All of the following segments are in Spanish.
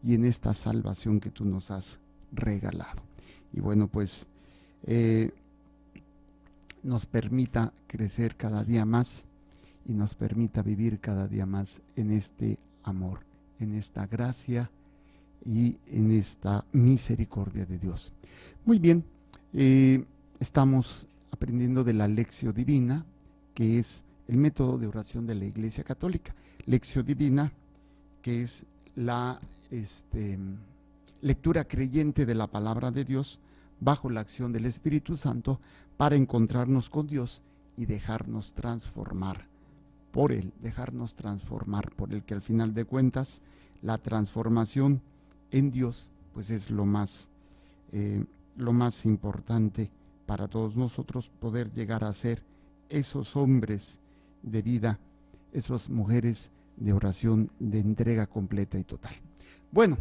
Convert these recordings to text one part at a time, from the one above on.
y en esta salvación que tú nos has regalado. Y bueno, pues nos permita crecer cada día más y nos permita vivir cada día más en este amor, en esta gracia y en esta misericordia de Dios. Muy bien, estamos aprendiendo de la Lectio Divina, que es el método de oración de la Iglesia Católica. Lectio Divina, que es la lectura creyente de la palabra de Dios bajo la acción del Espíritu Santo para encontrarnos con Dios y dejarnos transformar por Él, que al final de cuentas la transformación en Dios pues es lo más importante para todos nosotros, poder llegar a ser esos hombres de vida, esas mujeres de oración, de entrega completa y total. Bueno,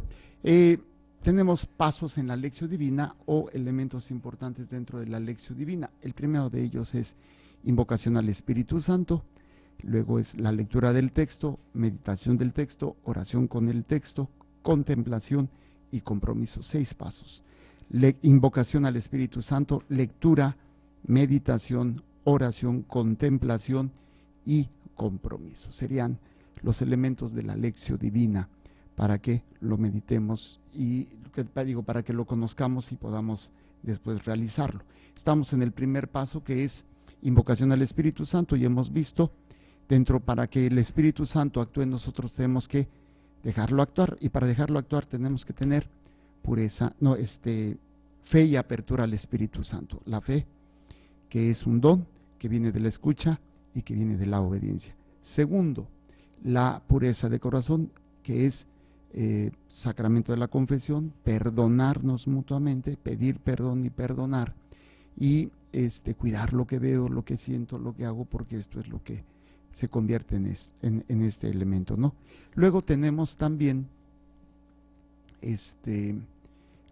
tenemos pasos en la Lectio Divina o elementos importantes dentro de la Lectio Divina. El primero de ellos es invocación al Espíritu Santo, luego es la lectura del texto, meditación del texto, oración con el texto, contemplación y compromiso. 6 pasos. Invocación al Espíritu Santo, lectura, meditación, oración, contemplación y compromiso. Serían los elementos de la Lectio Divina para que lo meditemos y para que lo conozcamos y podamos después realizarlo. Estamos en el primer paso, que es invocación al Espíritu Santo, y hemos visto para que el Espíritu Santo actúe en nosotros tenemos que dejarlo actuar, y para dejarlo actuar tenemos que tener fe y apertura al Espíritu Santo. La fe, que es un don que viene de la escucha y que viene de la obediencia. Segundo, la pureza de corazón, que es sacramento de la confesión, perdonarnos mutuamente, pedir perdón y perdonar, y cuidar lo que veo, lo que siento, lo que hago, porque esto es lo que se convierte en este elemento, ¿no? Luego tenemos también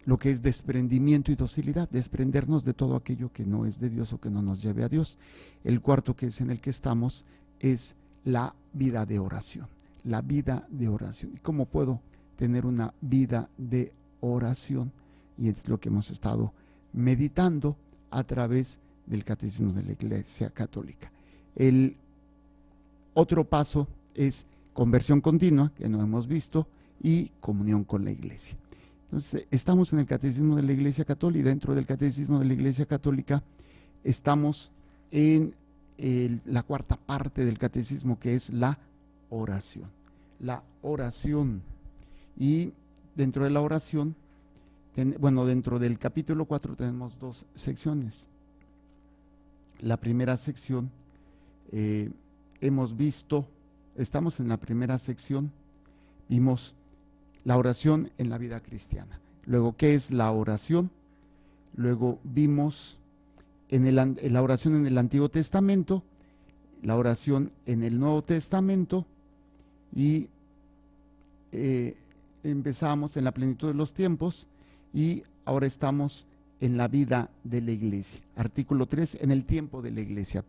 lo que es desprendimiento y docilidad, desprendernos de todo aquello que no es de Dios o que no nos lleve a Dios. El cuarto, que es en el que estamos, es la vida de oración. La vida de oración. ¿Y cómo puedo tener una vida de oración? Y es lo que hemos estado meditando a través del Catecismo de la Iglesia Católica. El otro paso es conversión continua, que no hemos visto, y comunión con la Iglesia. Entonces, estamos en el Catecismo de la Iglesia Católica, y dentro del Catecismo de la Iglesia Católica estamos en la cuarta parte del Catecismo, que es la oración. La oración. Y dentro de la oración, dentro del capítulo 4 tenemos 2 secciones. La primera sección, estamos en la primera sección, vimos la oración en la vida cristiana. Luego, ¿qué es la oración? Luego vimos la oración en el Antiguo Testamento, la oración en el Nuevo Testamento, y empezamos en la plenitud de los tiempos, y ahora estamos en la vida de la Iglesia. Artículo 3, en el tiempo de la Iglesia,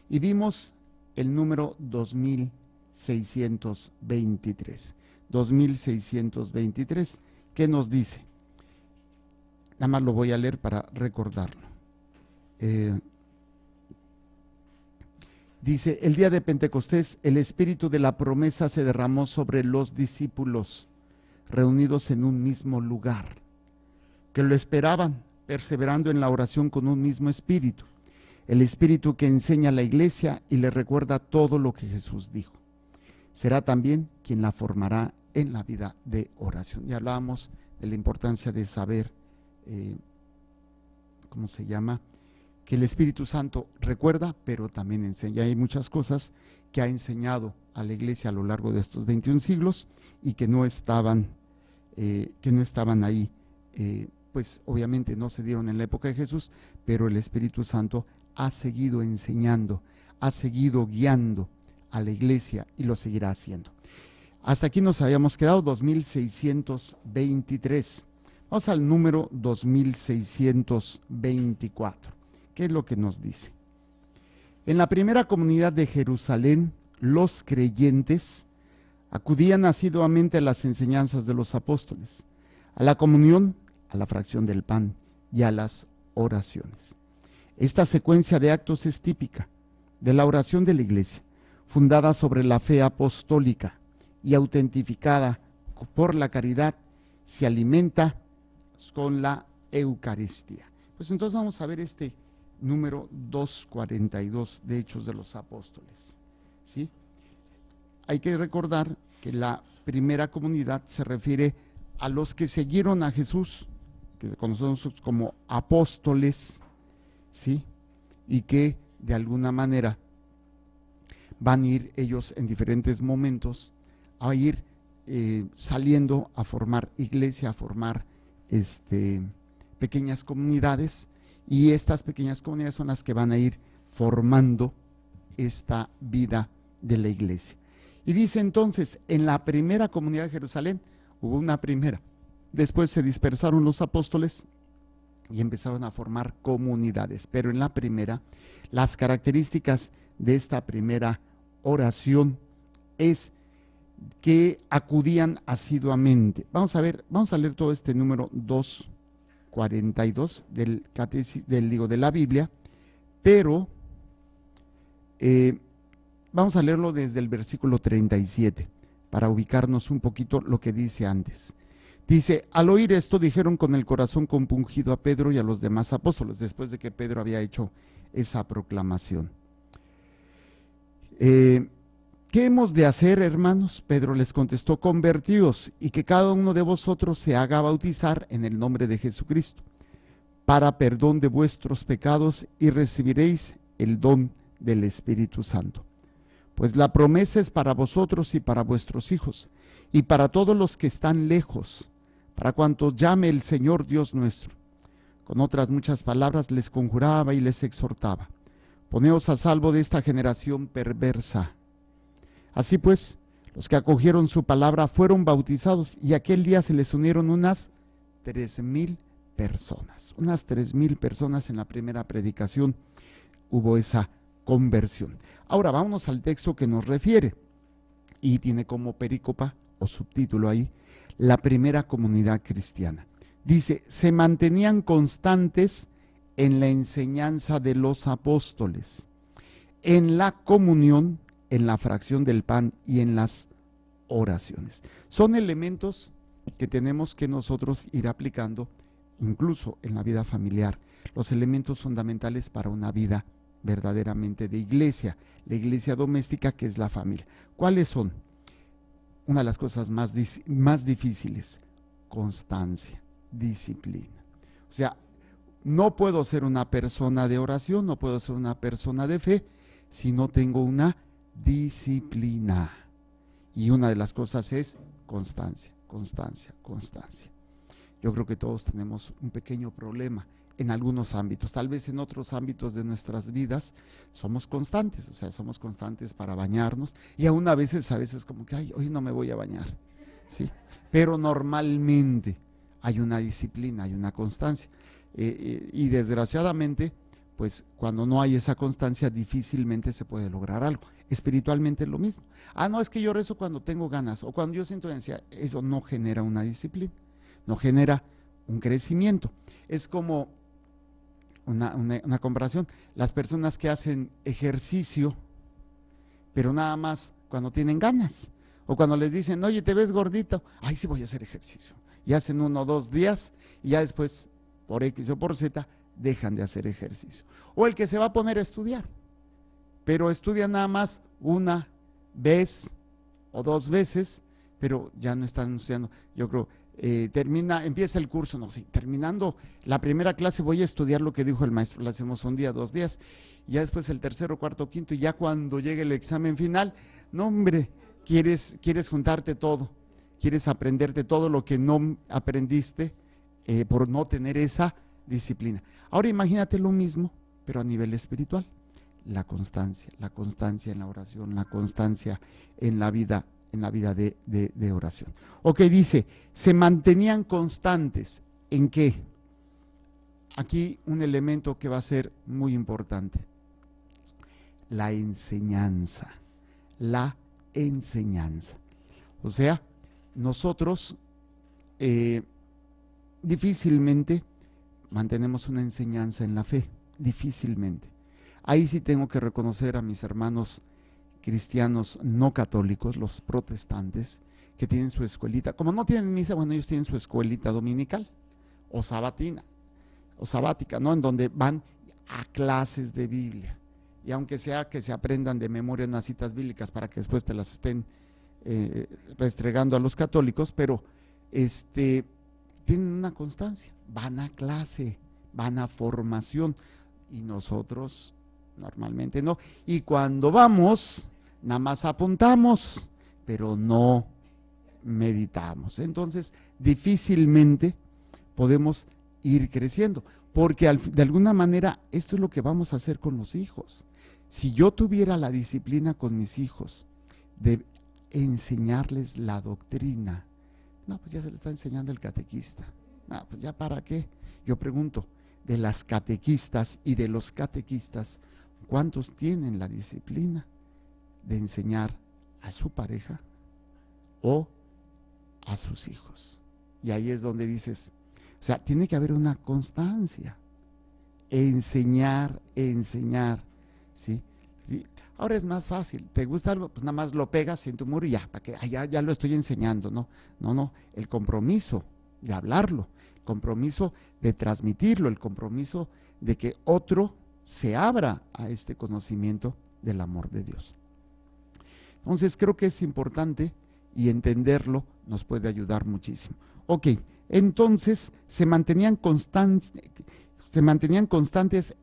y vimos el número 2623. 2623, ¿qué nos dice? Nada más lo voy a leer para recordarlo. Dice: el día de Pentecostés, el espíritu de la promesa se derramó sobre los discípulos reunidos en un mismo lugar, que lo esperaban, perseverando en la oración con un mismo espíritu. El espíritu que enseña a la Iglesia y le recuerda todo lo que Jesús dijo. Será también quien la formará en la vida de oración. Ya hablábamos de la importancia de saber, que el Espíritu Santo recuerda, pero también enseña. Hay muchas cosas que ha enseñado a la Iglesia a lo largo de estos 21 siglos y que no estaban ahí, pues obviamente no se dieron en la época de Jesús, pero el Espíritu Santo ha seguido enseñando, ha seguido guiando a la Iglesia y lo seguirá haciendo. Hasta aquí nos habíamos quedado, 2623. Vamos al número 2624. ¿Qué es lo que nos dice? En la primera comunidad de Jerusalén, los creyentes Acudían asiduamente a las enseñanzas de los apóstoles, a la comunión, a la fracción del pan y a las oraciones. Esta secuencia de actos es típica de la oración de la Iglesia, fundada sobre la fe apostólica y autentificada por la caridad, se alimenta con la Eucaristía. Pues entonces vamos a ver este número 242 de Hechos de los Apóstoles, ¿sí? Hay que recordar que la primera comunidad se refiere a los que siguieron a Jesús, que conocemos como apóstoles, ¿sí? Y que de alguna manera van a ir ellos en diferentes momentos a ir saliendo a formar iglesia, a formar pequeñas comunidades, y estas pequeñas comunidades son las que van a ir formando esta vida de la iglesia. Y dice entonces, en la primera comunidad de Jerusalén hubo una primera, después se dispersaron los apóstoles y empezaron a formar comunidades, pero en la primera, las características de esta primera oración es que acudían asiduamente. Vamos a leer todo este número 242 de la Biblia, pero vamos a leerlo desde el versículo 37 para ubicarnos un poquito lo que dice antes. Dice, al oír esto dijeron con el corazón compungido a Pedro y a los demás apóstoles, después de que Pedro había hecho esa proclamación. ¿Qué hemos de hacer, hermanos? Pedro les contestó, convertíos y que cada uno de vosotros se haga bautizar en el nombre de Jesucristo, para perdón de vuestros pecados, y recibiréis el don del Espíritu Santo. Pues la promesa es para vosotros y para vuestros hijos, y para todos los que están lejos, para cuantos llame el Señor Dios nuestro. Con otras muchas palabras les conjuraba y les exhortaba, poneos a salvo de esta generación perversa. Así pues, los que acogieron su palabra fueron bautizados, y aquel día se les unieron unas 3,000 personas. Unas 3,000 personas en la primera predicación hubo esa conversión. Ahora vámonos al texto que nos refiere, y tiene como perícopa o subtítulo ahí, la primera comunidad cristiana. Dice, se mantenían constantes en la enseñanza de los apóstoles, en la comunión, en la fracción del pan y en las oraciones. Son elementos que tenemos que nosotros ir aplicando incluso en la vida familiar, los elementos fundamentales para una vida verdaderamente de iglesia, la iglesia doméstica, que es la familia. ¿Cuáles son? Una de las cosas más difíciles, constancia, disciplina. O sea, no puedo ser una persona de oración, no puedo ser una persona de fe si no tengo una disciplina. Y una de las cosas es constancia, constancia, constancia. Yo creo que todos tenemos un pequeño problema en algunos ámbitos, tal vez en otros ámbitos de nuestras vidas somos constantes, o sea, somos constantes para bañarnos, y aún a veces como que, ay, hoy no me voy a bañar, ¿sí? Pero normalmente hay una disciplina, hay una constancia, y desgraciadamente, pues cuando no hay esa constancia difícilmente se puede lograr algo. Espiritualmente es lo mismo. No, es que yo rezo cuando tengo ganas o cuando yo siento ansiedad. Eso no genera una disciplina, no genera un crecimiento. Es como una comparación. Las personas que hacen ejercicio, pero nada más cuando tienen ganas, o cuando les dicen, oye, te ves gordito, ay, sí voy a hacer ejercicio, y hacen 1 o 2 días, y ya después, por X o por Z, dejan de hacer ejercicio. O el que se va a poner a estudiar, pero estudia nada más 1 vez o 2 veces, pero ya no están estudiando. Yo creo, empieza el curso, no, sí, terminando la primera clase voy a estudiar lo que dijo el maestro, lo hacemos 1 día, 2 días, y ya después el tercero, cuarto, quinto, y ya cuando llegue el examen final, no hombre, quieres juntarte todo, quieres aprenderte todo lo que no aprendiste por no tener esa disciplina. Ahora imagínate lo mismo, pero a nivel espiritual, la constancia en la oración, la constancia en la vida de oración. Ok, dice, se mantenían constantes, ¿en qué? Aquí un elemento que va a ser muy importante, la enseñanza, O sea, nosotros difícilmente mantenemos una enseñanza en la fe, difícilmente. Ahí sí tengo que reconocer a mis hermanos cristianos no católicos, los protestantes, que tienen su escuelita. Como no tienen misa, bueno, ellos tienen su escuelita dominical o sabatina o sabática, ¿no? En donde van a clases de Biblia. Y aunque sea que se aprendan de memoria unas citas bíblicas para que después te las estén restregando a los católicos, pero tienen una constancia, van a clase, van a formación, y nosotros normalmente no. Y cuando vamos, nada más apuntamos, pero no meditamos. Entonces, difícilmente podemos ir creciendo, porque de alguna manera esto es lo que vamos a hacer con los hijos. Si yo tuviera la disciplina con mis hijos de enseñarles la doctrina, no, pues ya se le está enseñando el catequista. No, pues ya para qué. Yo pregunto, de las catequistas y de los catequistas, ¿cuántos tienen la disciplina de enseñar a su pareja o a sus hijos? Y ahí es donde dices, o sea, tiene que haber una constancia. Enseñar, ¿sí? ¿Sí? Ahora es más fácil, ¿te gusta algo? Pues nada más lo pegas en tu muro y ya, para que ya lo estoy enseñando, ¿no? No, el compromiso de hablarlo, el compromiso de transmitirlo, el compromiso de que otro se abra a este conocimiento del amor de Dios. Entonces creo que es importante y entenderlo nos puede ayudar muchísimo. Ok, entonces se mantenían constantes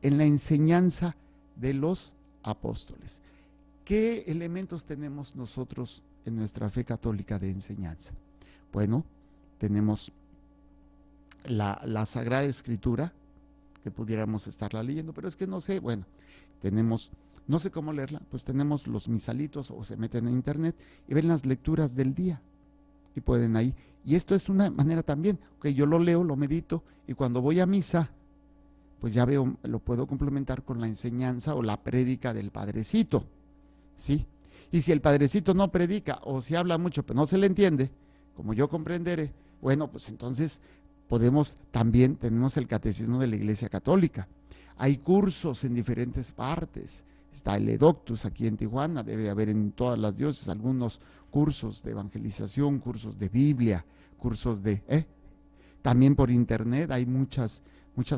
en la enseñanza de los apóstoles. ¿Qué elementos tenemos nosotros en nuestra fe católica de enseñanza? Bueno, tenemos la Sagrada Escritura, que pudiéramos estarla leyendo, pero es que no sé, bueno, tenemos, no sé cómo leerla, pues tenemos los misalitos o se meten en internet y ven las lecturas del día y pueden ahí. Y esto es una manera también, que yo lo leo, lo medito y cuando voy a misa, pues ya veo, lo puedo complementar con la enseñanza o la prédica del padrecito, ¿sí? Y si el padrecito no predica o si habla mucho pero no se le entiende, como yo comprenderé, bueno, pues entonces tenemos el catecismo de la Iglesia Católica. Hay cursos en diferentes partes. Está el Edoctus aquí en Tijuana, debe haber en todas las diócesis algunos cursos de evangelización, cursos de Biblia, cursos de... También por internet hay muchas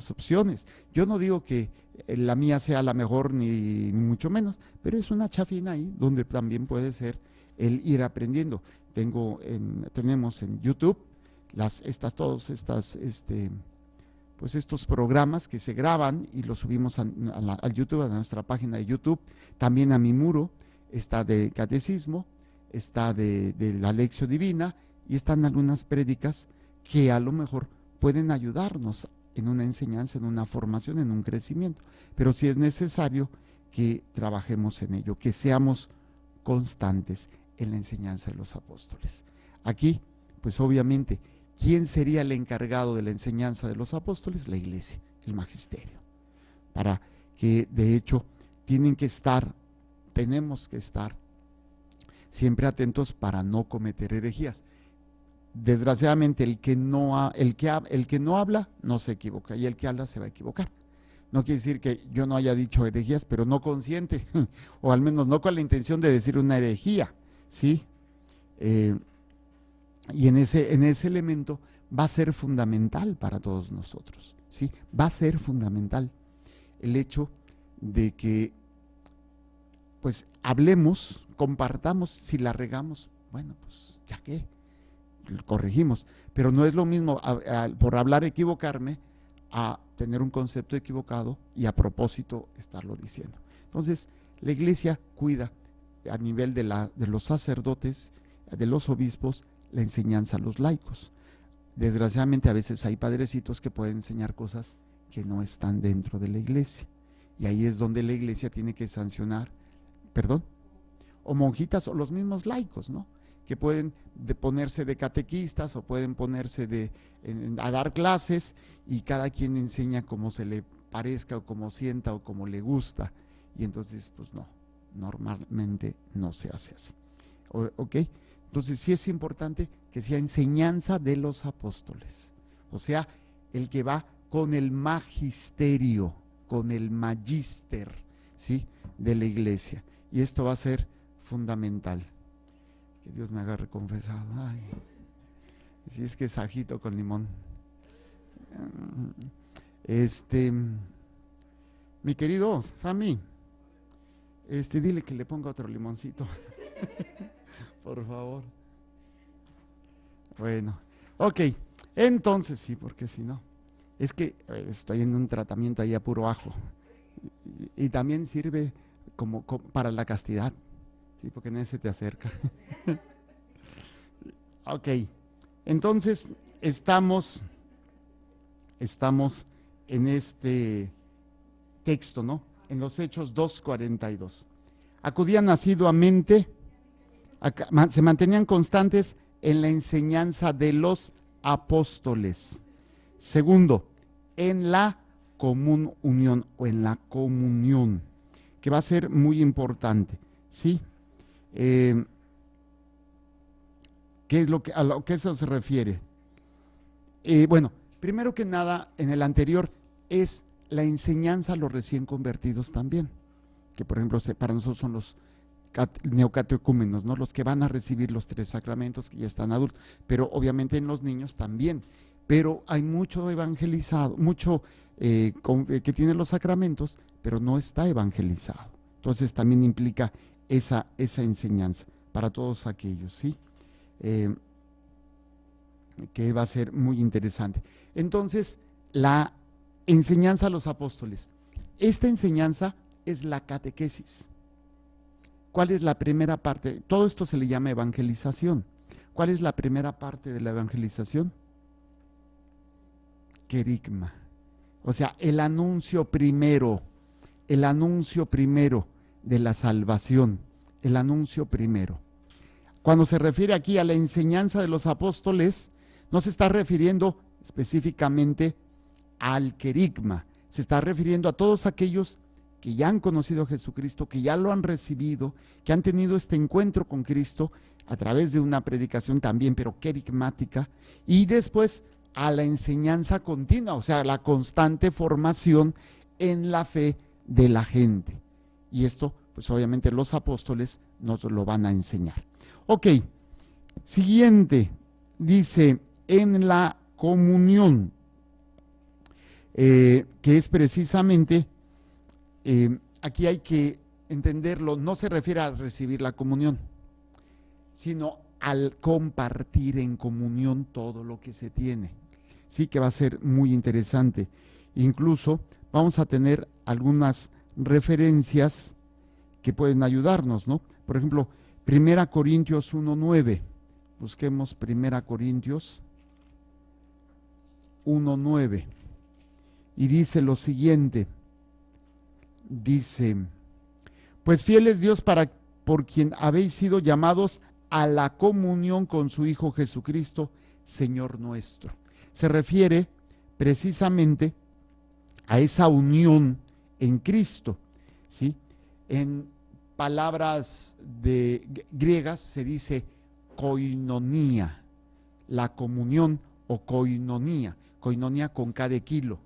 opciones. Yo no digo que la mía sea la mejor ni mucho menos, pero es una chafina ahí donde también puede ser el ir aprendiendo. Tenemos en YouTube pues estos programas que se graban y los subimos al YouTube, a nuestra página de YouTube. También a mi muro está de catecismo, está de la Lección Divina y están algunas prédicas que a lo mejor pueden ayudarnos en una enseñanza, en una formación, en un crecimiento. Pero sí es necesario que trabajemos en ello, que seamos constantes en la enseñanza de los apóstoles. Aquí, pues obviamente, ¿quién sería el encargado de la enseñanza de los apóstoles? La Iglesia, el magisterio. Para que, de hecho, tenemos que estar siempre atentos para no cometer herejías. Desgraciadamente el que no habla no se equivoca y el que habla se va a equivocar. No quiere decir que yo no haya dicho herejías, pero no consciente, o al menos no con la intención de decir una herejía, ¿sí? Y en ese elemento va a ser fundamental para todos nosotros, ¿sí? Va a ser fundamental el hecho de que, pues, hablemos, compartamos, si la regamos, bueno, pues, ¿ya qué? Corregimos, pero no es lo mismo por hablar equivocarme a tener un concepto equivocado y a propósito estarlo diciendo. Entonces, la Iglesia cuida a nivel de los sacerdotes, de los obispos, la enseñanza a los laicos. Desgraciadamente a veces hay padrecitos que pueden enseñar cosas que no están dentro de la Iglesia y ahí es donde la Iglesia tiene que sancionar, o monjitas o los mismos laicos, ¿no? Que pueden ponerse de catequistas o pueden ponerse a dar clases y cada quien enseña como se le parezca o como sienta o como le gusta. Y entonces, pues no, normalmente no se hace así. ¿Ok? Entonces sí es importante que sea enseñanza de los apóstoles, o sea, el que va con el magisterio, con el magíster, ¿sí?, de la iglesia. Y esto va a ser fundamental. Que Dios me agarre confesado. Ay, si es que es ajito con limón. Mi querido Sammy, dile que le ponga otro limoncito. Por favor. Bueno, ok. Entonces, sí, porque si no, es que estoy en un tratamiento ahí a puro ajo. Y también sirve como para la castidad, sí, porque nadie se te acerca. Ok, entonces estamos en este texto, ¿no? En los Hechos 2:42. Acudían asiduamente, se mantenían constantes en la enseñanza de los apóstoles. Segundo, en la común unión o en la comunión, que va a ser muy importante, ¿sí? ¿Qué es a lo que eso se refiere? Bueno, primero que nada, en el anterior es la enseñanza a los recién convertidos también, que por ejemplo para nosotros son los neocatecúmenos, ¿no?, los que van a recibir los 3 sacramentos, que ya están adultos, pero obviamente en los niños también. Pero hay mucho evangelizado, mucho que tiene los sacramentos, pero no está evangelizado. Entonces también implica esa enseñanza para todos aquellos, ¿sí? Que va a ser muy interesante. Entonces, la enseñanza a los apóstoles. Esta enseñanza es la catequesis. ¿Cuál es la primera parte? Todo esto se le llama evangelización. ¿Cuál es la primera parte de la evangelización? Querigma. O sea, el anuncio primero de la salvación, el anuncio primero. Cuando se refiere aquí a la enseñanza de los apóstoles, no se está refiriendo específicamente al querigma, se está refiriendo a todos aquellos que ya han conocido a Jesucristo, que ya lo han recibido, que han tenido este encuentro con Cristo a través de una predicación también, pero querigmática, y después a la enseñanza continua, o sea, la constante formación en la fe de la gente. Y esto, pues obviamente los apóstoles nos lo van a enseñar. Ok, siguiente, dice, en la comunión, que es precisamente, aquí hay que entenderlo, no se refiere a recibir la comunión, sino al compartir en comunión todo lo que se tiene. Sí, que va a ser muy interesante. Incluso vamos a tener algunas referencias que pueden ayudarnos, ¿no? Por ejemplo, 1 Corintios 1:9. Busquemos 1 Corintios 1:9. Y dice lo siguiente. Dice, pues fiel es Dios por quien habéis sido llamados a la comunión con su Hijo Jesucristo, Señor nuestro. Se refiere precisamente a esa unión en Cristo, ¿sí? En palabras griegas se dice koinonía, la comunión o koinonía con K de kilo.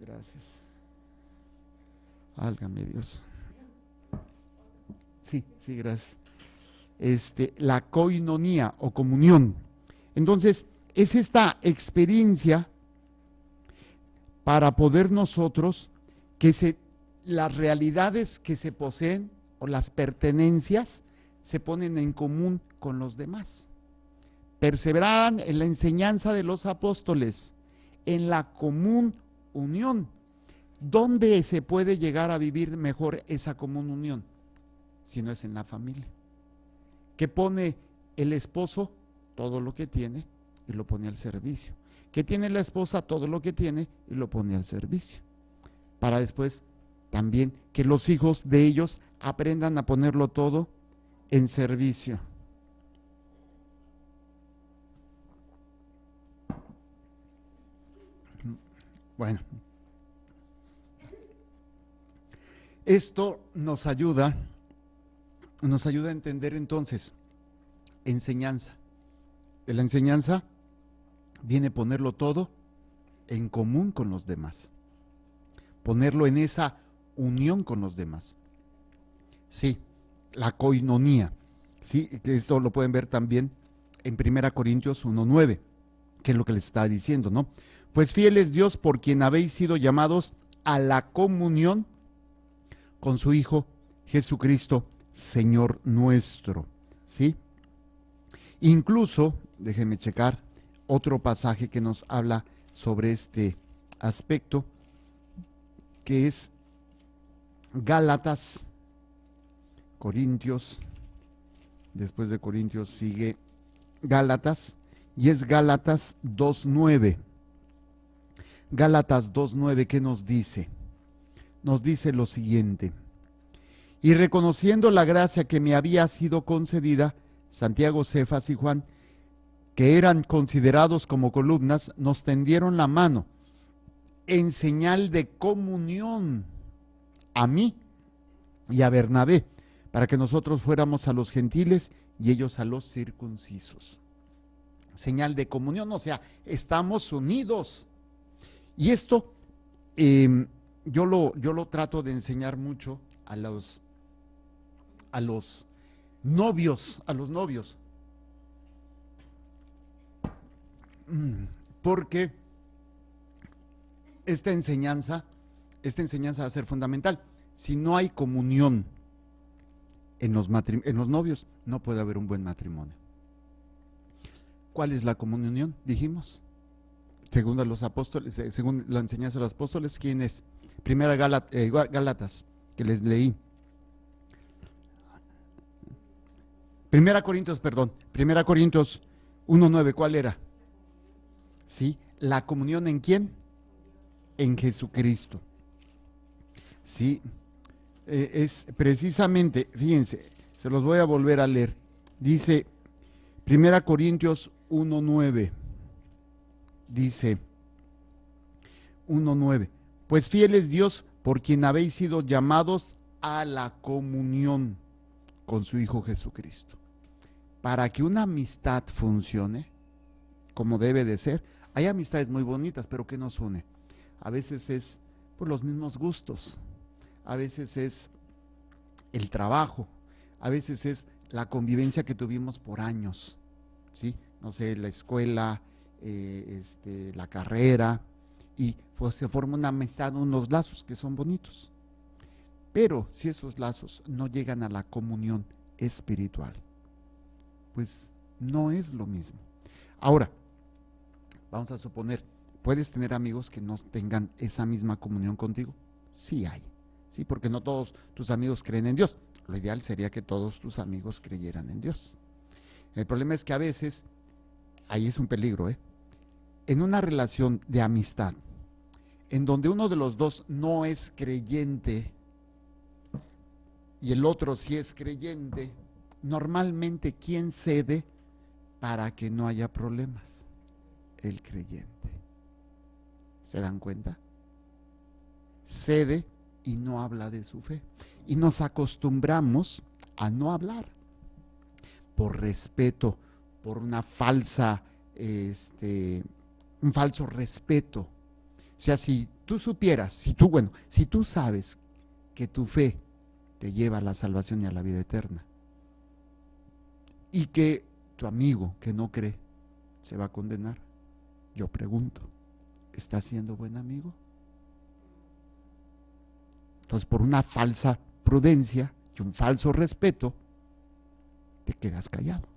Gracias. Válgame Dios. Sí, gracias. La koinonía o comunión. Entonces, es esta experiencia para poder nosotros las realidades que se poseen o las pertenencias se ponen en común con los demás. Perseveraban en la enseñanza de los apóstoles, en la común unión. ¿Dónde se puede llegar a vivir mejor esa común unión? Si no es en la familia. ¿Qué pone el esposo? Todo lo que tiene y lo pone al servicio. ¿Qué tiene la esposa? Todo lo que tiene y lo pone al servicio. Para después también que los hijos de ellos aprendan a ponerlo todo en servicio. Bueno, esto nos ayuda a entender entonces enseñanza. De la enseñanza viene ponerlo todo en común con los demás, ponerlo en esa unión con los demás. Sí, la koinonía, sí, que esto lo pueden ver también en 1 Corintios 1:9, que es lo que les está diciendo, ¿no? Pues fiel es Dios por quien habéis sido llamados a la comunión con su Hijo Jesucristo, Señor nuestro, ¿sí? Incluso, déjenme checar otro pasaje que nos habla sobre este aspecto, que es Gálatas, Corintios, después de Corintios sigue Gálatas, y es Gálatas 2:9. Gálatas 2:9, ¿qué nos dice? Nos dice lo siguiente: y reconociendo la gracia que me había sido concedida, Santiago, Cefas y Juan, que eran considerados como columnas, nos tendieron la mano en señal de comunión a mí y a Bernabé, para que nosotros fuéramos a los gentiles y ellos a los circuncisos. Señal de comunión, o sea, estamos unidos. Y esto yo lo trato de enseñar mucho a los novios, porque esta enseñanza va a ser fundamental. Si no hay comunión en los novios, no puede haber un buen matrimonio. ¿Cuál es la comunión? Dijimos, según los apóstoles, según la enseñanza de los apóstoles, ¿quién es? Primera Gálatas, que les leí. Primera Corintios 1:9, ¿cuál era? ¿Sí? ¿La comunión en quién? En Jesucristo. Sí, es precisamente, fíjense, se los voy a volver a leer. Dice, 1 Corintios 1:9, dice 1:9, pues fiel es Dios por quien habéis sido llamados a la comunión con su Hijo Jesucristo. Para que una amistad funcione como debe de ser, hay amistades muy bonitas, pero ¿qué nos une? A veces es por los mismos gustos, a veces es el trabajo, a veces es la convivencia que tuvimos por años, ¿sí? No sé, la escuela, la carrera, y pues se forma una amistad, unos lazos que son bonitos. Pero si esos lazos no llegan a la comunión espiritual, pues no es lo mismo. Ahora, vamos a suponer, ¿puedes tener amigos que no tengan esa misma comunión contigo? Sí hay, sí, porque no todos tus amigos creen en Dios. Lo ideal sería que todos tus amigos creyeran en Dios. El problema es que a veces, ahí es un peligro, en una relación de amistad, en donde uno de los dos no es creyente y el otro sí es creyente, normalmente, ¿quién cede para que no haya problemas? El creyente. ¿Se dan cuenta? Cede y no habla de su fe. Y nos acostumbramos a no hablar por respeto, por una falsa, un falso respeto. O sea, si tú supieras, si tú sabes que tu fe te lleva a la salvación y a la vida eterna, y que tu amigo que no cree se va a condenar, yo pregunto, ¿estás siendo buen amigo? Entonces, por una falsa prudencia y un falso respeto, te quedas callado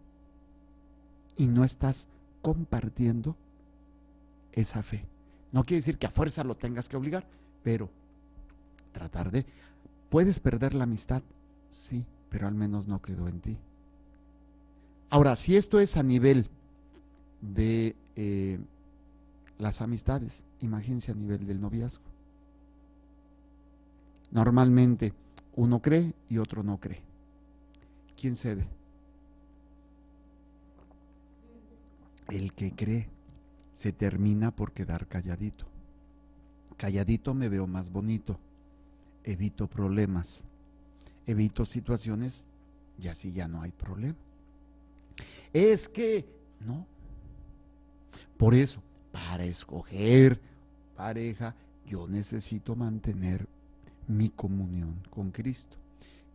y no estás compartiendo esa fe. No quiere decir que a fuerza lo tengas que obligar, pero tratar de... ¿Puedes perder la amistad? Sí, pero al menos no quedó en ti. Ahora, si esto es a nivel de las amistades, imagínense a nivel del noviazgo. Normalmente uno cree y otro no cree. ¿Quién cede? El que cree se termina por quedar calladito. Calladito me veo más bonito, evito problemas, evito situaciones y así ya no hay problema. Es que, no. Por eso, para escoger pareja, yo necesito mantener mi comunión con Cristo.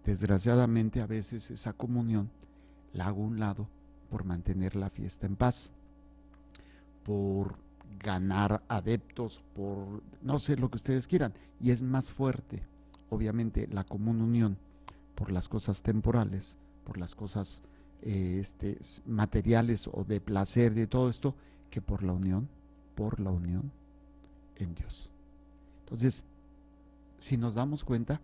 Desgraciadamente, a veces esa comunión la hago a un lado por mantener la fiesta en paz, por ganar adeptos, por no sé lo que ustedes quieran, y es más fuerte, obviamente, la común unión por las cosas temporales, por las cosas materiales o de placer, de todo esto, que por la unión en Dios. Entonces, si nos damos cuenta,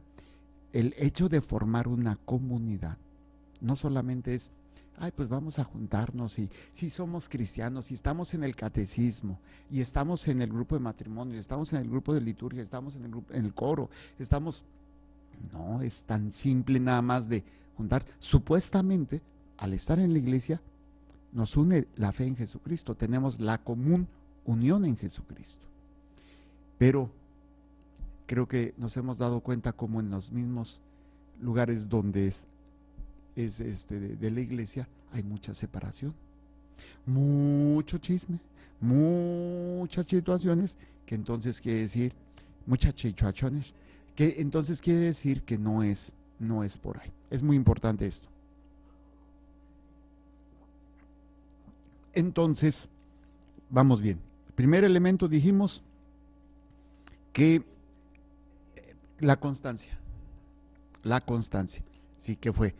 el hecho de formar una comunidad no solamente es, ay, pues vamos a juntarnos y si somos cristianos y estamos en el catecismo y estamos en el grupo de matrimonio, estamos en el grupo de liturgia, estamos en el grupo, en el coro, estamos, no es tan simple nada más de juntar. Supuestamente, al estar en la iglesia, nos une la fe en Jesucristo, tenemos la común unión en Jesucristo. Pero creo que nos hemos dado cuenta como en los mismos lugares donde de la iglesia hay mucha separación, mucho chisme, muchas situaciones que entonces quiere decir, muchas chichuachones, que entonces quiere decir que no es por ahí. Es muy importante esto. Entonces, vamos bien. Primer elemento dijimos que la constancia, sí, que fue,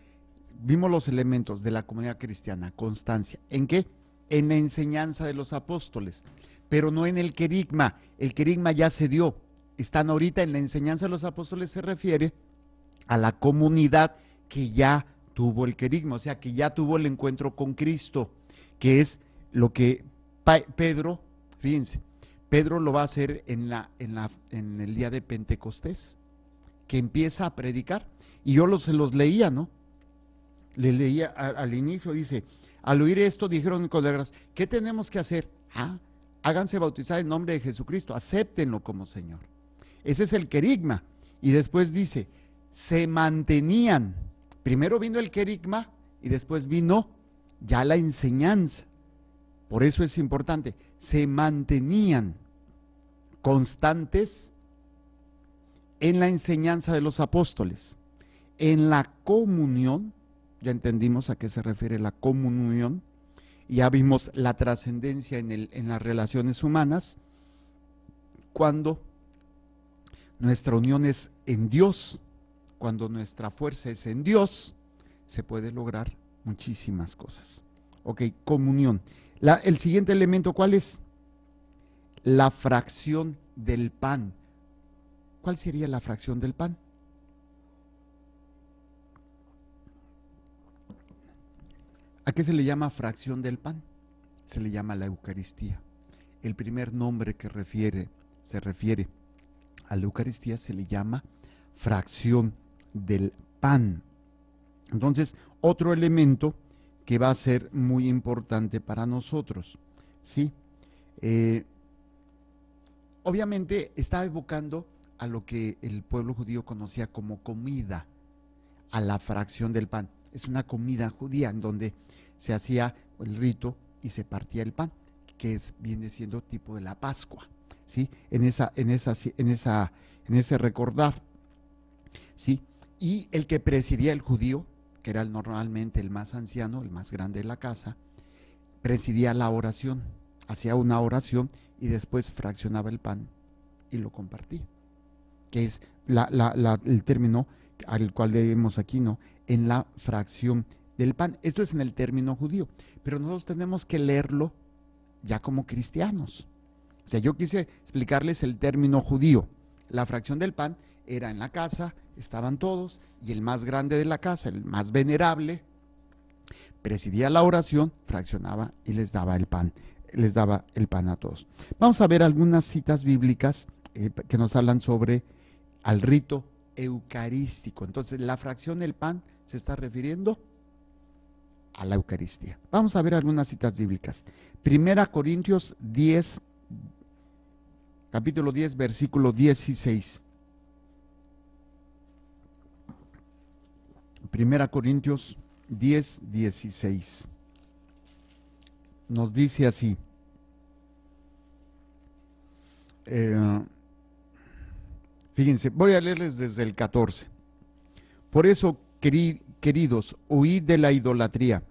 vimos los elementos de la comunidad cristiana, constancia, ¿en qué? En la enseñanza de los apóstoles, pero no en el querigma. El querigma ya se dio, están ahorita en la enseñanza de los apóstoles, se refiere a la comunidad que ya tuvo el querigma, o sea, que ya tuvo el encuentro con Cristo, que es lo que Pedro, fíjense, Pedro lo va a hacer en el día de Pentecostés, que empieza a predicar, y yo se los leía, ¿no? Le leía al inicio, dice, al oír esto dijeron colegas, ¿qué tenemos que hacer? Háganse bautizar en nombre de Jesucristo, acéptenlo como Señor. Ese es el querigma. Y después dice, se mantenían. Primero vino el querigma y después vino ya la enseñanza. Por eso es importante, se mantenían constantes en la enseñanza de los apóstoles, en la comunión. Ya entendimos a qué se refiere la comunión, ya vimos la trascendencia en las relaciones humanas, cuando nuestra unión es en Dios, cuando nuestra fuerza es en Dios, se puede lograr muchísimas cosas. Ok, comunión. El siguiente elemento, ¿cuál es? La fracción del pan. ¿Cuál sería la fracción del pan? ¿A qué se le llama fracción del pan? Se le llama la Eucaristía. El primer nombre que se refiere a la Eucaristía se le llama fracción del pan. Entonces, otro elemento que va a ser muy importante para nosotros, ¿sí? Obviamente está evocando a lo que el pueblo judío conocía como comida, a la fracción del pan. Es una comida judía en donde se hacía el rito y se partía el pan, que viene siendo tipo de la Pascua, ¿sí? En ese recordar, ¿sí? Y el que presidía el judío, que era normalmente el más anciano, el más grande de la casa, presidía la oración, hacía una oración y después fraccionaba el pan y lo compartía, que es el término al cual leemos aquí, ¿no? En la fracción del pan. Esto es en el término judío, pero nosotros tenemos que leerlo ya como cristianos. O sea, yo quise explicarles el término judío. La fracción del pan era en la casa, estaban todos, y el más grande de la casa, el más venerable, presidía la oración, fraccionaba y les daba el pan a todos. Vamos a ver algunas citas bíblicas que nos hablan sobre al rito eucarístico. Entonces, la fracción del pan se está refiriendo a la Eucaristía. Vamos a ver algunas citas bíblicas. Primera Corintios 10, capítulo 10, versículo 16. Primera Corintios 10, 16. nos dice así, eh, fíjense, voy a leerles desde el 14. Por eso, queridos, huid de la idolatría.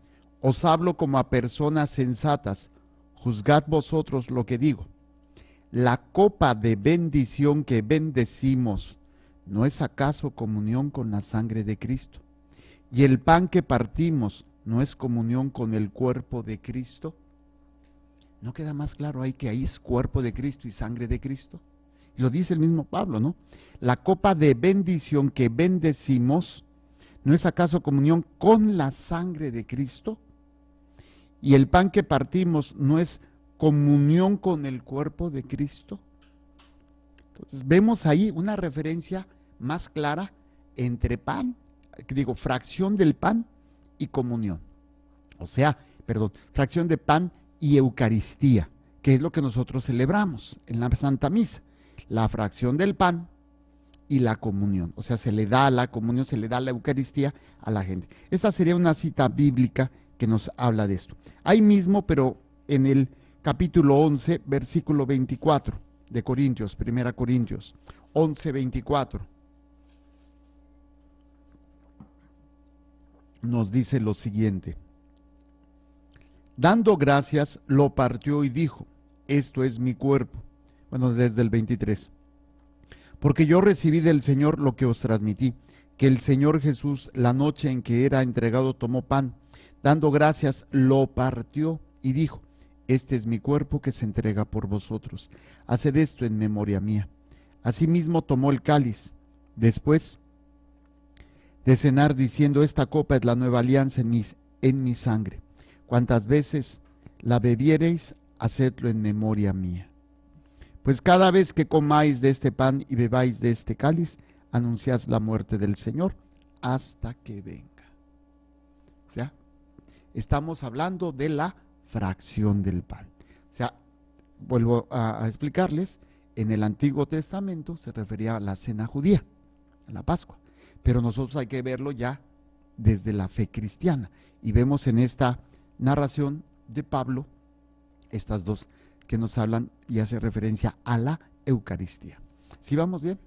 Os hablo como a personas sensatas. Juzgad vosotros lo que digo. La copa de bendición que bendecimos, ¿no es acaso comunión con la sangre de Cristo? Y el pan que partimos, ¿no es comunión con el cuerpo de Cristo? ¿No queda más claro ahí que ahí es cuerpo de Cristo y sangre de Cristo? Y lo dice el mismo Pablo, ¿no? La copa de bendición que bendecimos, ¿no es acaso comunión con la sangre de Cristo? Y el pan que partimos, ¿no es comunión con el cuerpo de Cristo? Entonces vemos ahí una referencia más clara entre pan, digo, fracción del pan y comunión. O sea, perdón, fracción de pan y Eucaristía, que es lo que nosotros celebramos en la Santa Misa. La fracción del pan y la comunión. O sea, se le da la comunión, se le da la Eucaristía a la gente. Esta sería una cita bíblica que nos habla de esto. Ahí mismo, pero en el capítulo 11, versículo 24 de Corintios, 1 Corintios 11, 24, nos dice lo siguiente. Dando gracias, lo partió y dijo, esto es mi cuerpo. Bueno, desde el 23. Porque yo recibí del Señor lo que os transmití, que el Señor Jesús, la noche en que era entregado, tomó pan, dando gracias, lo partió y dijo, este es mi cuerpo que se entrega por vosotros. Haced esto en memoria mía. Asimismo tomó el cáliz, después de cenar, diciendo, esta copa es la nueva alianza en mi sangre. Cuantas veces la bebiereis, hacedlo en memoria mía. Pues cada vez que comáis de este pan y bebáis de este cáliz, anunciáis la muerte del Señor hasta que venga. O sea, estamos hablando de la fracción del pan. O sea, vuelvo a explicarles, en el Antiguo Testamento se refería a la cena judía, a la Pascua, pero nosotros hay que verlo ya desde la fe cristiana. Y vemos en esta narración de Pablo estas dos que nos hablan y hace referencia a la Eucaristía. ¿Sí vamos bien?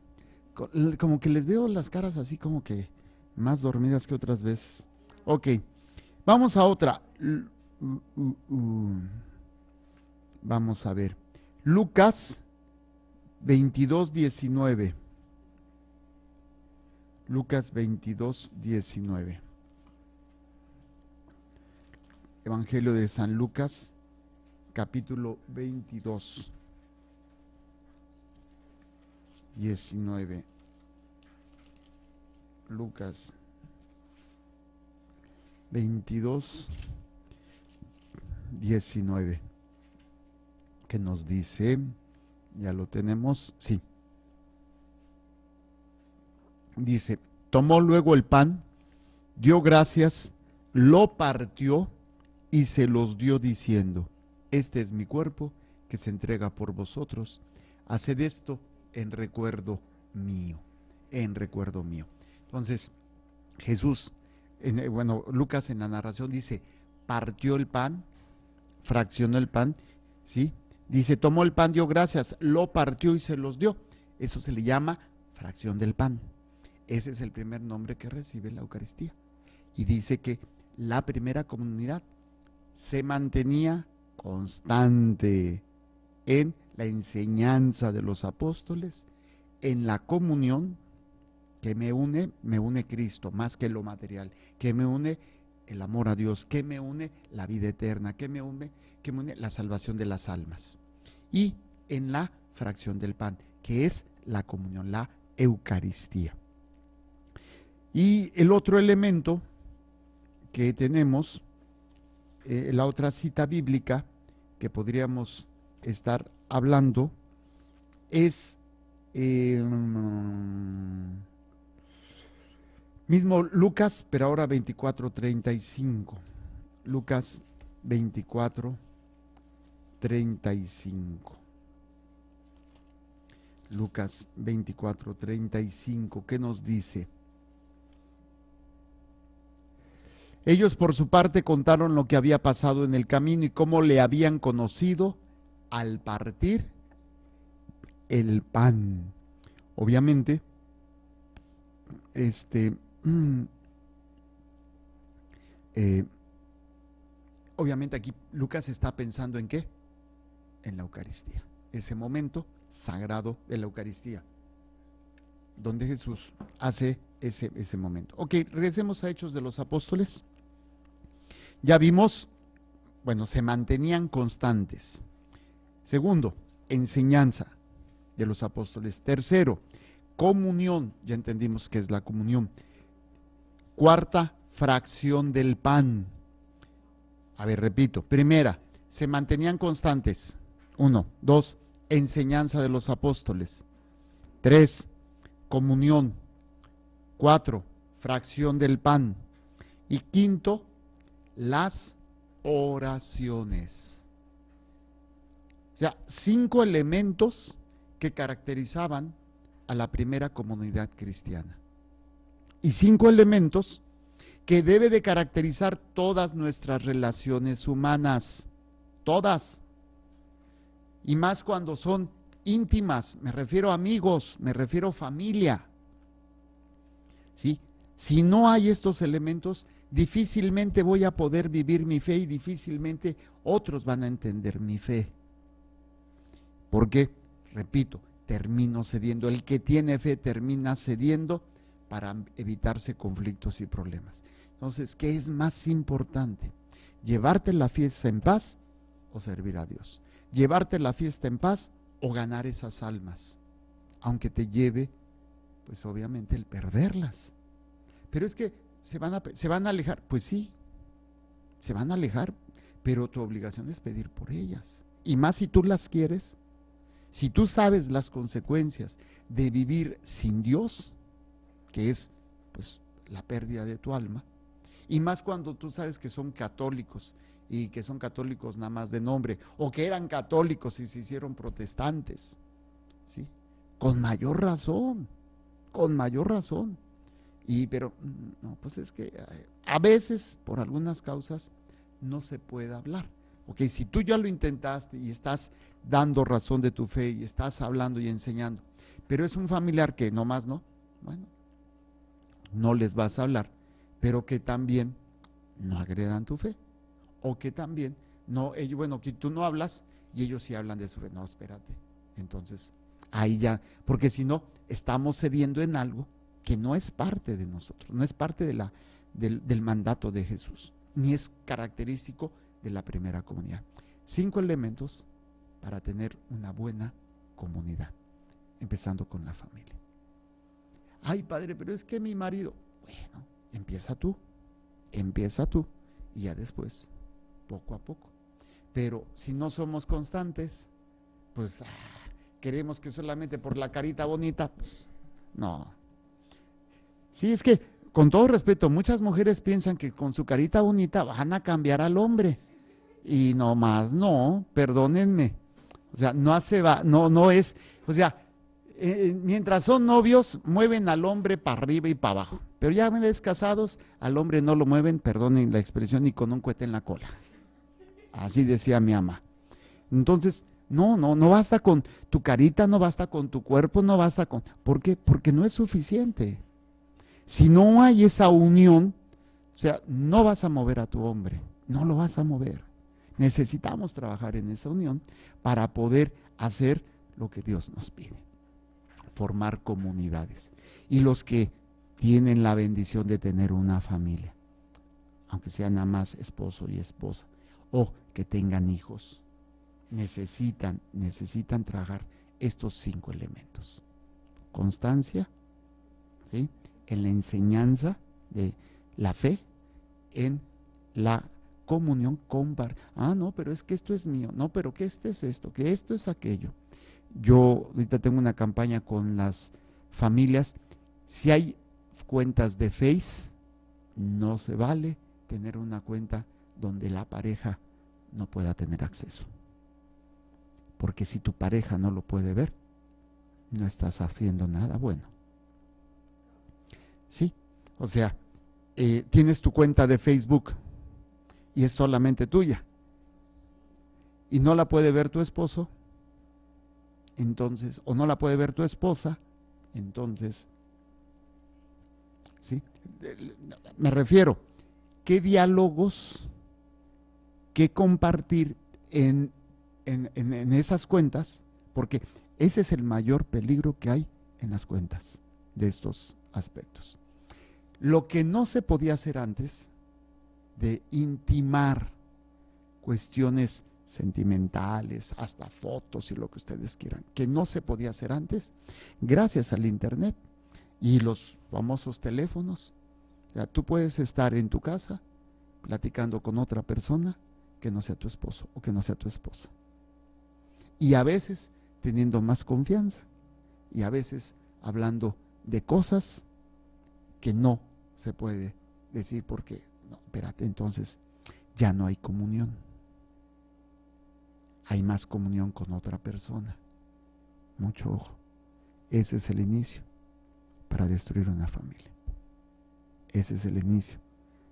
Como que les veo las caras así como que más dormidas que otras veces. Ok, vamos a otra. Vamos a ver. Lucas 22, 19. Lucas 22, 19. Evangelio de San Lucas, capítulo 22, 19. Lucas 22, 19. Que nos dice, ya lo tenemos, sí. Dice, tomó luego el pan, dio gracias, lo partió y se los dio diciendo, este es mi cuerpo que se entrega por vosotros, haced esto en recuerdo mío, en recuerdo mío. Entonces, Jesús, bueno, Lucas en la narración dice, partió el pan, fraccionó el pan, ¿sí? Dice, tomó el pan, dio gracias, lo partió y se los dio. Eso se le llama fracción del pan. Ese es el primer nombre que recibe la Eucaristía. Y dice que la primera comunidad se mantenía constante en la enseñanza de los apóstoles, en la comunión que me une Cristo más que lo material, que me une el amor a Dios, que me une la vida eterna, que me une la salvación de las almas. Y en la fracción del pan, que es la comunión, la Eucaristía. Y el otro elemento que tenemos, la otra cita bíblica que podríamos estar hablando es mismo Lucas, pero ahora 24:35. Lucas 24:35. Lucas 24:35, ¿qué nos dice? Ellos por su parte contaron lo que había pasado en el camino y cómo le habían conocido al partir el pan. Obviamente, mm, eh, obviamente aquí Lucas está pensando en qué, en la Eucaristía, ese momento sagrado de la Eucaristía, donde Jesús hace ese momento. Ok, regresemos a Hechos de los Apóstoles. Ya vimos, bueno, se mantenían constantes. Segundo, enseñanza de los apóstoles. Tercero, comunión, ya entendimos qué es la comunión. Cuarta, fracción del pan. A ver, repito. Primera, se mantenían constantes. 1, 2, enseñanza de los apóstoles. 3, comunión. 4, fracción del pan. Y quinto, las oraciones. O sea, 5 elementos que caracterizaban a la primera comunidad cristiana. Y 5 elementos que debe de caracterizar todas nuestras relaciones humanas. Todas. Y más cuando son íntimas. Me refiero a amigos, me refiero a familia. ¿Sí? Si no hay estos elementos, difícilmente voy a poder vivir mi fe y difícilmente otros van a entender mi fe. Porque, repito, termino cediendo. El que tiene fe termina cediendo para evitarse conflictos y problemas. Entonces, ¿qué es más importante? ¿Llevarte la fiesta en paz o servir a Dios? ¿Llevarte la fiesta en paz o ganar esas almas? Aunque te lleve, pues obviamente, el perderlas. Pero es que se van a alejar. Pues sí, se van a alejar, pero tu obligación es pedir por ellas. Y más si tú las quieres. Si tú sabes las consecuencias de vivir sin Dios, que es pues la pérdida de tu alma, y más cuando tú sabes que son católicos y que son católicos nada más de nombre, o que eran católicos y se hicieron protestantes, ¿sí? Con mayor razón, con mayor razón. Pero no, pues es que a veces por algunas causas no se puede hablar. Ok, si tú ya lo intentaste y estás dando razón de tu fe y estás hablando y enseñando, pero es un familiar que nomás no, bueno, no les vas a hablar, pero que también no agredan tu fe, o que también no, ellos, bueno, que tú no hablas y ellos sí hablan de su fe. No, espérate, entonces ahí ya, porque si no, estamos cediendo en algo que no es parte de nosotros, no es parte del mandato de Jesús, ni es característico de la primera comunidad. 5 elementos para tener una buena comunidad, empezando con la familia. Ay, padre, pero es que mi marido, bueno, empieza tú, y ya después, poco a poco. Pero si no somos constantes, pues queremos que solamente por la carita bonita, pues, no. Sí, es que, con todo respeto, muchas mujeres piensan que con su carita bonita van a cambiar al hombre. Y nomás no, perdónenme. O sea, no es, o sea, mientras son novios, mueven al hombre para arriba y para abajo. Pero ya una vez casados, al hombre no lo mueven, perdonen la expresión, ni con un cohete en la cola. Así decía mi mamá. Entonces, no basta con tu carita, no basta con tu cuerpo, no basta con... ¿Por qué? Porque no es suficiente. Si no hay esa unión, o sea, no vas a mover a tu hombre, no lo vas a mover. Necesitamos trabajar en esa unión para poder hacer lo que Dios nos pide, formar comunidades. Y los que tienen la bendición de tener una familia, aunque sean nada más esposo y esposa, o que tengan hijos, necesitan trabajar estos 5 elementos. Constancia, ¿sí?, en la enseñanza de la fe, en la comunión no, pero es que esto es mío, no, pero que este es esto, que esto es aquello. Yo ahorita tengo una campaña con las familias. Si hay cuentas de Face, no se vale tener una cuenta donde la pareja no pueda tener acceso. Porque si tu pareja no lo puede ver, no estás haciendo nada bueno. Sí, o sea, tienes tu cuenta de Facebook y es solamente tuya y no la puede ver tu esposo, entonces, o no la puede ver tu esposa, entonces, ¿sí? Me refiero, ¿qué diálogos, qué compartir en esas cuentas? Porque ese es el mayor peligro que hay en las cuentas de estos aspectos. Lo que no se podía hacer antes de intimar cuestiones sentimentales, hasta fotos y lo que ustedes quieran, que no se podía hacer antes, gracias al internet y los famosos teléfonos. O sea, tú puedes estar en tu casa platicando con otra persona que no sea tu esposo o que no sea tu esposa. Y a veces teniendo más confianza y a veces hablando de cosas que no se puede decir porque, no, espérate, entonces ya no hay comunión. Hay más comunión con otra persona. Mucho ojo. Ese es el inicio para destruir una familia. Ese es el inicio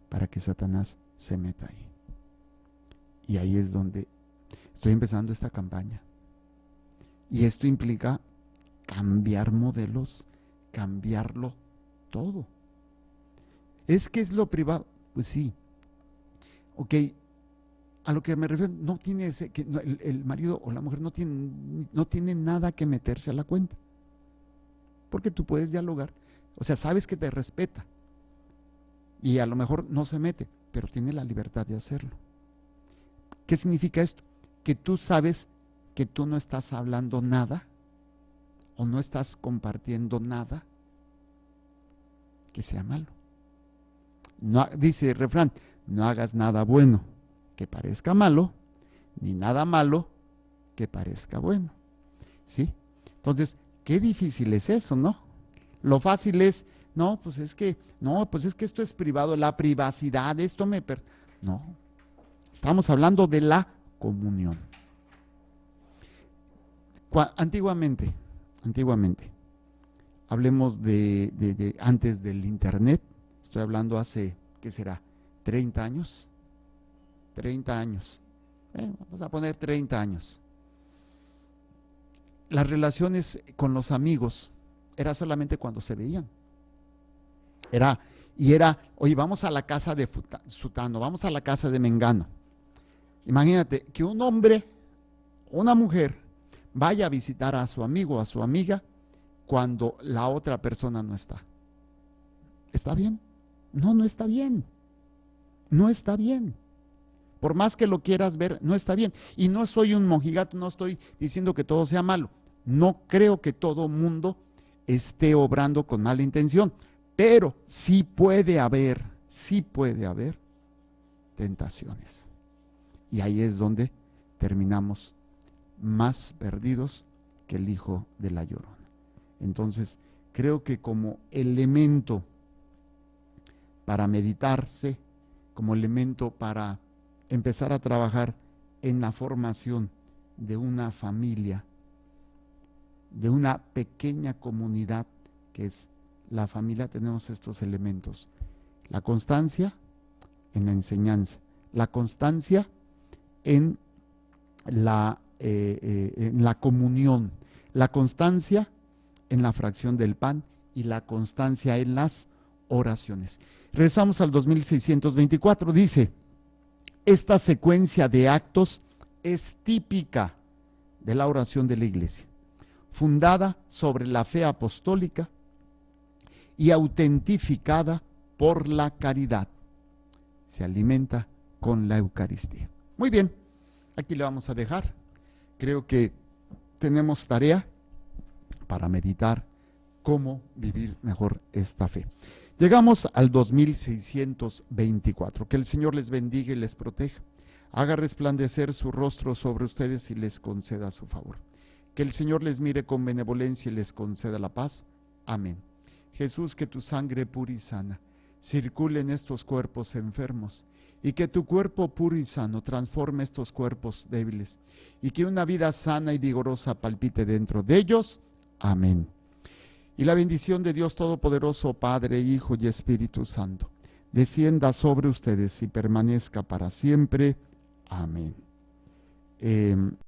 para que Satanás se meta ahí. Y ahí es donde estoy empezando esta campaña. Y esto implica cambiar modelos, cambiarlo todo. Es que es lo privado. Pues sí. Ok, a lo que me refiero, no tiene que el marido o la mujer no tiene nada que meterse a la cuenta. Porque tú puedes dialogar. O sea, sabes que te respeta. Y a lo mejor no se mete, pero tiene la libertad de hacerlo. ¿Qué significa esto? Que tú sabes que tú no estás hablando nada o no estás compartiendo nada que sea malo. No, dice el refrán, no hagas nada bueno que parezca malo, ni nada malo que parezca bueno. ¿Sí? Entonces, qué difícil es eso, ¿no? Lo fácil es, no, pues es que esto es privado, la privacidad, esto me... No, estamos hablando de la comunión. Antiguamente, hablemos de antes del internet, estoy hablando hace, ¿qué será? 30 años. 30 años. Vamos a poner 30 años. Las relaciones con los amigos era solamente cuando se veían. Era, oye, vamos a la casa de Sutano, vamos a la casa de Mengano. Imagínate que un hombre, una mujer, vaya a visitar a su amigo o a su amiga cuando la otra persona no está. ¿Está bien? No, no está bien. No está bien. Por más que lo quieras ver, no está bien. Y no soy un mojigato, no estoy diciendo que todo sea malo. No creo que todo mundo esté obrando con mala intención, pero sí puede haber tentaciones. Y ahí es donde terminamos más perdidos que el hijo de la Llorona. Entonces, creo que como elemento para meditarse, como elemento para empezar a trabajar en la formación de una familia, de una pequeña comunidad que es la familia, tenemos estos elementos: la constancia en la enseñanza, la constancia en la comunión, la constancia en la fracción del pan y la constancia en las oraciones. Regresamos al 2624, dice: esta secuencia de actos es típica de la oración de la Iglesia, fundada sobre la fe apostólica y autentificada por la caridad. Se alimenta con la Eucaristía. Muy bien, aquí le vamos a dejar. Creo que tenemos tarea para meditar cómo vivir mejor esta fe. Llegamos al 2624. Que el Señor les bendiga y les proteja. Haga resplandecer su rostro sobre ustedes y les conceda su favor. Que el Señor les mire con benevolencia y les conceda la paz. Amén. Jesús, que tu sangre pura y sana circule en estos cuerpos enfermos y que tu cuerpo puro y sano transforme estos cuerpos débiles y que una vida sana y vigorosa palpite dentro de ellos. Amén. Y la bendición de Dios Todopoderoso, Padre, Hijo y Espíritu Santo, descienda sobre ustedes y permanezca para siempre. Amén.